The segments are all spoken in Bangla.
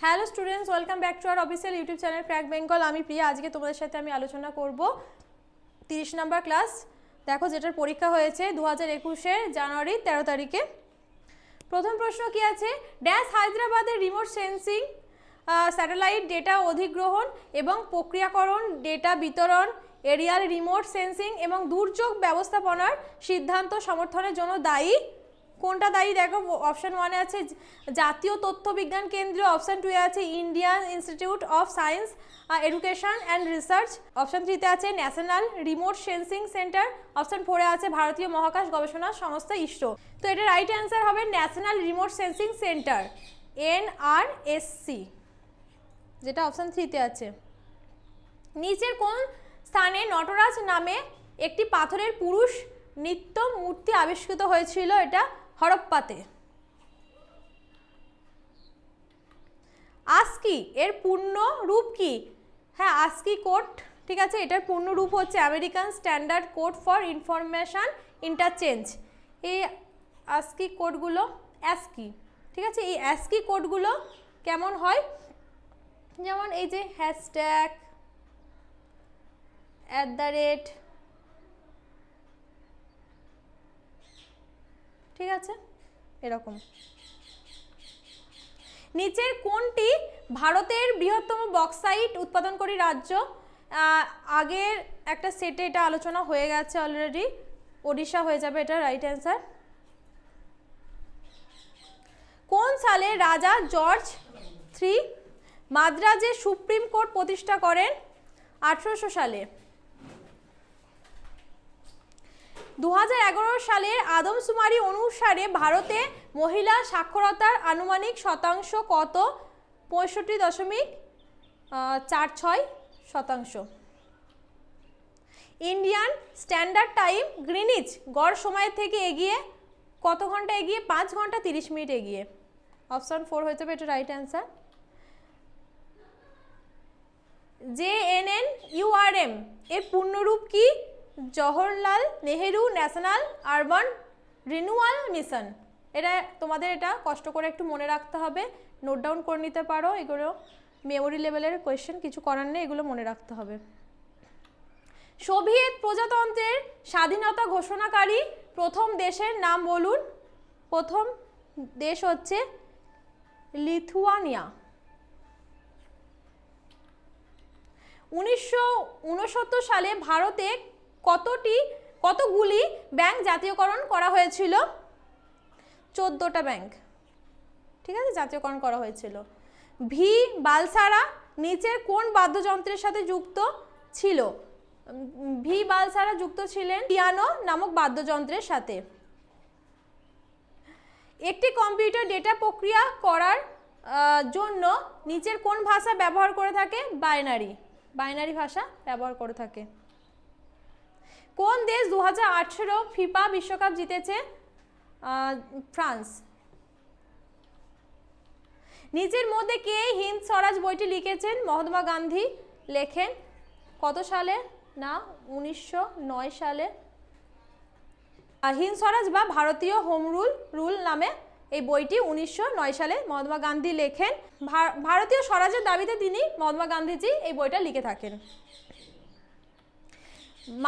Hello students, welcome back to our official YouTube channel crack Bengal. আমি প্রিয়া। আজকে তোমাদের সাথে আমি আলোচনা করব 30 নম্বর ক্লাস। দেখো, যেটার পরীক্ষা হয়েছে 2021-এর জানুয়ারি 13 তারিখে। প্রথম প্রশ্ন কি আছে? ড্যাশ হায়দ্রাবাদের রিমোট সেন্সিং স্যাটেলাইট ডেটা অধিগ্রহণ এবং প্রক্রিয়াকরণ, ডেটা বিতরণ, এরিয়াল রিমোট সেন্সিং এবং দুর্যোগ ব্যবস্থাপনার সিদ্ধান্ত সমর্থনের জন্য দায়ী। কোনটা দায়ী? দেখো, অপশান 1-এ আছে জাতীয় তথ্য বিজ্ঞান কেন্দ্র, অপশান 2-এ আছে Indian Institute of Science Education and Research, option 3-তে আছে National Remote Sensing Centre, option 4-এ আছে ভারতীয় মহাকাশ গবেষণা সংস্থা ইসরো। তো এটা রাইট অ্যান্সার হবে National Remote Sensing Centre, NRSC, যেটা অপশান 3-তে আছে। নিচের কোন স্থানে নটরাজ নামে একটি পাথরের পুরুষ নৃত্য মূর্তি আবিষ্কৃত হয়েছিল? এটা হরপ্পাতে। আস্কি এর পূর্ণ রূপ কি? হ্যাঁ, আস্কি কোড, ঠিক আছে। এটার পূর্ণ রূপ হচ্ছে American standard code for information interchange. এই আস্কি কোডগুলো অ্যাস্কি, ঠিক আছে। এই অ্যাস্কি কোডগুলো কেমন হয়? যেমন এই যে হ্যাশট্যাগ, @ ঠিক আছে, এরকম। নিচের কোনটি ভারতের বৃহত্তম বক্সাইট উৎপাদনকারী রাজ্য? আগের একটা সেটে এটা আলোচনা হয়ে গেছে অলরেডি, ওড়িশা হয়ে যাবে এটা রাইট অ্যান্সার। কোন সালে রাজা জর্জ III মাদ্রাজে সুপ্রিম কোর্ট প্রতিষ্ঠা করেন? 1800 সালে। 2011 সালের আদমশুমারি অনুসারে ভারতে মহিলা সাক্ষরতার আনুমানিক শতাংশ কত? 65.46%। ইন্ডিয়ান স্ট্যান্ডার্ড টাইম গ্রিনিচ গড় সময়ের থেকে এগিয়ে কত ঘন্টা এগিয়ে? 5 ঘন্টা 30 মিনিট এগিয়ে। অপশন 4 হয়ে যাবে এটা রাইট অ্যান্সার। JNNURM এর পূর্ণরূপ কি? Jawaharlal Nehru national urban renewal mission. এটা তোমাদের এটা কষ্ট করে একটু মনে রাখতে হবে, নোট ডাউন করে নিতে পারো। এগুলো মেমোরি লেভেলের কোয়েশ্চেন, কিছু করার নেই, এগুলো মনে রাখতে হবে। সোভিয়েত প্রজাতন্ত্রের স্বাধীনতা ঘোষণাকারী প্রথম দেশের নাম বলুন। প্রথম দেশ হচ্ছে লিথুয়ানিয়া। 1969 সালে ভারতে কতগুলি ব্যাংক জাতীয়করণ করা হয়েছিল? 14টা ব্যাংক, ঠিক আছে, জাতীয়করণ করা হয়েছিল। ভি বালসারা নিচের কোন বাদ্যযন্ত্রের সাথে যুক্ত ছিল? ভি বালসারা যুক্ত ছিলেন পিয়ানো নামক বাদ্যযন্ত্রের সাথে। একটি কম্পিউটার ডেটা প্রক্রিয়া করার জন্য নিচের কোন ভাষা ব্যবহার করে থাকে? বাইনারি ভাষা ব্যবহার করে থাকে। কোন দেশ 2018 ফিফা বিশ্বকাপ জিতেছে? ফ্রান্স। নিচের মধ্যে কে হিন্দ স্বরাজ বইটি লিখেছেন? মহাত্মা গান্ধী লেখেন। কত সালে? না, 1909 সালে। হিন্দ স্বরাজ বা ভারতীয় হোম রুল নামে এই বইটি 1909 সালে মহাত্মা গান্ধী লেখেন। ভারতীয় স্বরাজের দাবিতে তিনি মহাত্মা গান্ধীজি এই বইটা লিখে থাকেন।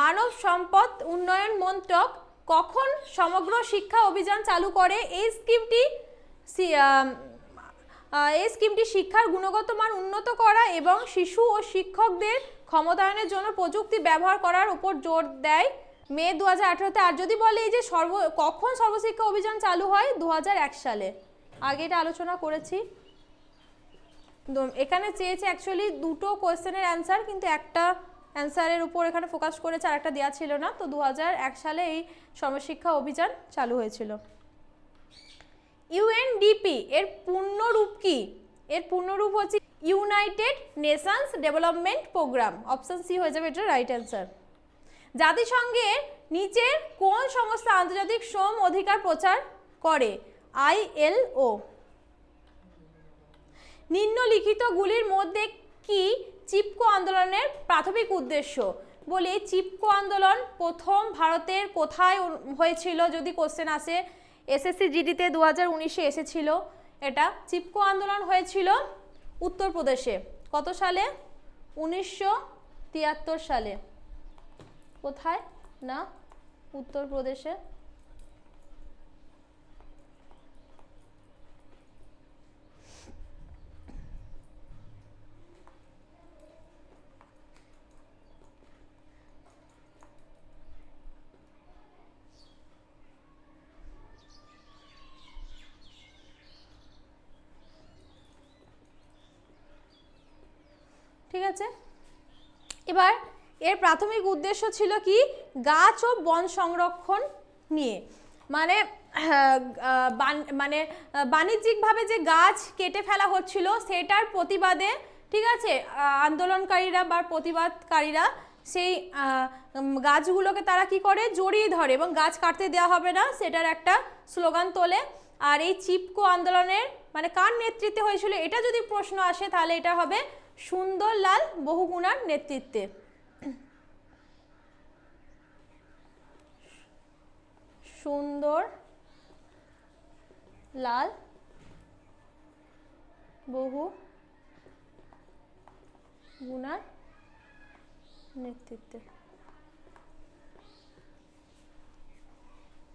মানব সম্পদ উন্নয়ন মন্ত্রক কখন সমগ্র শিক্ষা অভিযান চালু করে? এই স্কিমটি শিক্ষার গুণগত মান উন্নত করা এবং শিশু ও শিক্ষকদের ক্ষমতায়নের জন্য প্রযুক্তি ব্যবহার করার উপর জোর দেয়। মে 2018-তে। আর যদি বলে এই যে কখন সর্বশিক্ষা অভিযান চালু হয়? 2001 সালে। আগে এটা আলোচনা করেছি। এখানে চেয়েছে অ্যাকচুয়ালি দুটো কোয়েশ্চেনের অ্যান্সার, কিন্তু একটা অ্যান্সারের উপর এখানে ফোকাস করেছে, আর একটা দেওয়া ছিল না। তো 2001 সালে এই সর্বশিক্ষা অভিযান চালু হয়েছিল। UNDP এর পূর্ণরূপ কি? এর পূর্ণরূপ হচ্ছে United Nations Development Programme. Option C হয়ে যাবে এটা রাইট অ্যান্সার। জাতিসংঘের নিচের কোন সংস্থা আন্তর্জাতিক শ্রম অধিকার প্রচার করে? ILO। নিম্নলিখিতগুলির মধ্যে কি চিপকো আন্দোলনের প্রাথমিক উদ্দেশ্য? বলি, চিপকো আন্দোলন প্রথম ভারতের কোথায় হয়েছিল? যদি কোশ্চেন আসে, SSC GD-তে 2019-এ এসেছিল। এটা চিপকো আন্দোলন হয়েছিল উত্তরপ্রদেশে। কত সালে? 1973 সালে। কোথায়? না উত্তরপ্রদেশে। ঠিক আছে, এবার এর প্রাথমিক উদ্দেশ্য ছিল কি? গাছ ও বন সংরক্ষণ নিয়ে, মানে মানে বাণিজ্যিকভাবে যে গাছ কেটে ফেলা হচ্ছিল সেটার প্রতিবাদে, ঠিক আছে, আন্দোলনকারীরা বা প্রতিবাদকারীরা সেই গাছগুলোকে তারা কি করে? জড়িয়ে ধরে এবং গাছ কাটতে দেওয়া হবে না সেটার একটা স্লোগান তোলে। আর এই চিপকো আন্দোলনের মানে কার নেতৃত্বে হয়েছিল এটা যদি প্রশ্ন আসে তাহলে এটা হবে সুন্দরলাল বহুগুণার নেতৃত্বে। সুন্দরলাল বহুগুণার নেতৃত্বে।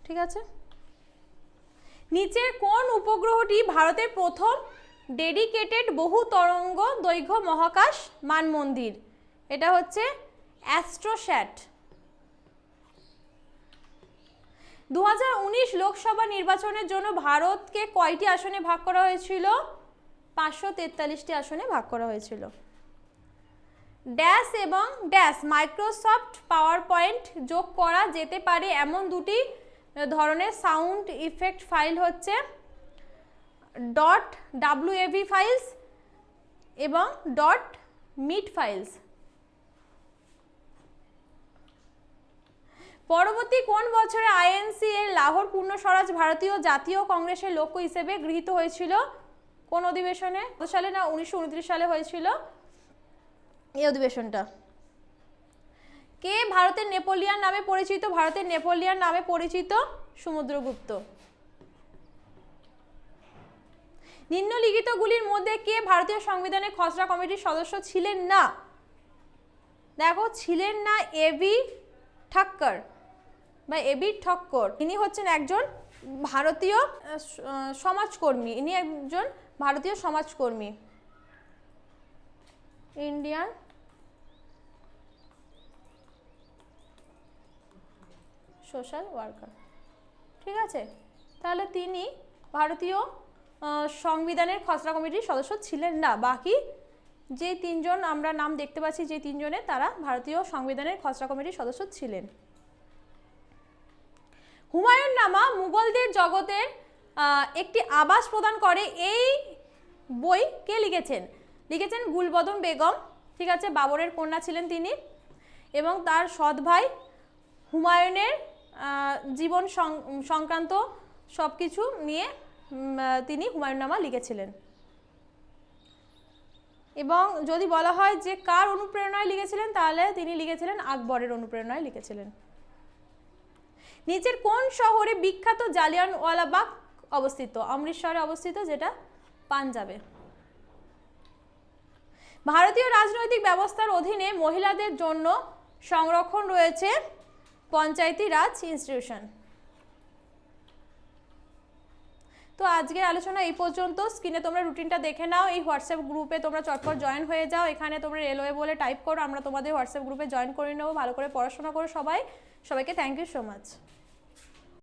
ঠিক আছে, নিচের কোন উপগ্রহটি ভারতের প্রথম ডেডিকেটেড বহু তরঙ্গ দৈর্ঘ্য মহাকাশ মানমন্দির? এটা হচ্ছে অ্যাস্ট্রোস্যাট। 2019 লোকসভা নির্বাচনের জন্য ভারতকে কয়টি আসনে ভাগ করা হয়েছিল? 543টি আসনে ভাগ করা হয়েছিল। ড্যাশ এবং ড্যাশ মাইক্রোসফট পাওয়ার পয়েন্ট যোগ করা যেতে পারে এমন দুটি ধরনের সাউন্ড ইফেক্ট ফাইল হচ্ছে .wav ফাইলস এবং .mit ফাইলস। পরবর্তী কোন বছরে আইএনসি এর লাহোর পূর্ণ স্বরাজ ভারতীয় জাতীয় কংগ্রেসের লক্ষ্য হিসেবে গৃহীত হয়েছিল? কোন অধিবেশনে? কত সালে? না 1929 সালে হয়েছিল এই অধিবেশনটা। কে ভারতের নেপোলিয়ান নামে পরিচিত? ভারতের নেপোলিয়ান নামে পরিচিত সমুদ্রগুপ্ত। নিম্নলিখিতগুলির মধ্যে কে ভারতীয় সংবিধানের খসড়া কমিটির সদস্য ছিলেন না? দেখো, ছিলেন না এবি ঠাক্কর বা এবি ঠক্কর। ইনি হচ্ছেন একজন ভারতীয় সমাজকর্মী। ইনি একজন ভারতীয় সমাজকর্মী, ইন্ডিয়ান সোশ্যাল ওয়ার্কার। ঠিক আছে, তাহলে তিনি ভারতীয় সংবিধানের খসড়া কমিটির সদস্য ছিলেন না। বাকি যে তিনজন আমরা নাম দেখতে পাচ্ছি, যে তিনজনে, তারা ভারতীয় সংবিধানের খসড়া কমিটির সদস্য ছিলেন। হুমায়ুন নামা মুঘলদের জগতের একটি আভাস প্রদান করে এই বই কে লিখেছেন? লিখেছেন গুলবদন বেগম। ঠিক আছে, বাবরের কন্যা ছিলেন তিনি এবং তার সৎ ভাই হুমায়ুনের জীবন সংক্রান্ত সব কিছু নিয়ে তিনি হুমায়ুননামা লিখেছিলেন। এবং যদি বলা হয় যে কার অনুপ্রেরণায় লিখেছিলেন, তাহলে তিনি লিখেছিলেন আকবরের অনুপ্রেরণায় লিখেছিলেন। নিচের কোন শহরে বিখ্যাত জালিয়ানওয়ালাবাগ অবস্থিত? অমৃতসরে অবস্থিত, যেটা পাঞ্জাবে। ভারতীয় রাজনৈতিক ব্যবস্থার অধীনে মহিলাদের জন্য সংরক্ষণ রয়েছে পঞ্চায়েতি রাজ ইনস্টিটিউশন। তো আজকের আলোচনা এই পর্যন্ত। স্ক্রিনে তোমরা রুটিনটা দেখে নাও। এই হোয়াটসঅ্যাপ গ্রুপে তোমরা চটপট জয়েন হয়ে যাও। এখানে তোমরা রেলওয়ে বলে টাইপ করো, আমরা তোমাদের হোয়াটসঅ্যাপ গ্রুপে জয়েন করে নেবো। ভালো করে পড়াশোনা করো সবাই। সবাইকে থ্যাংক ইউ সো মাচ।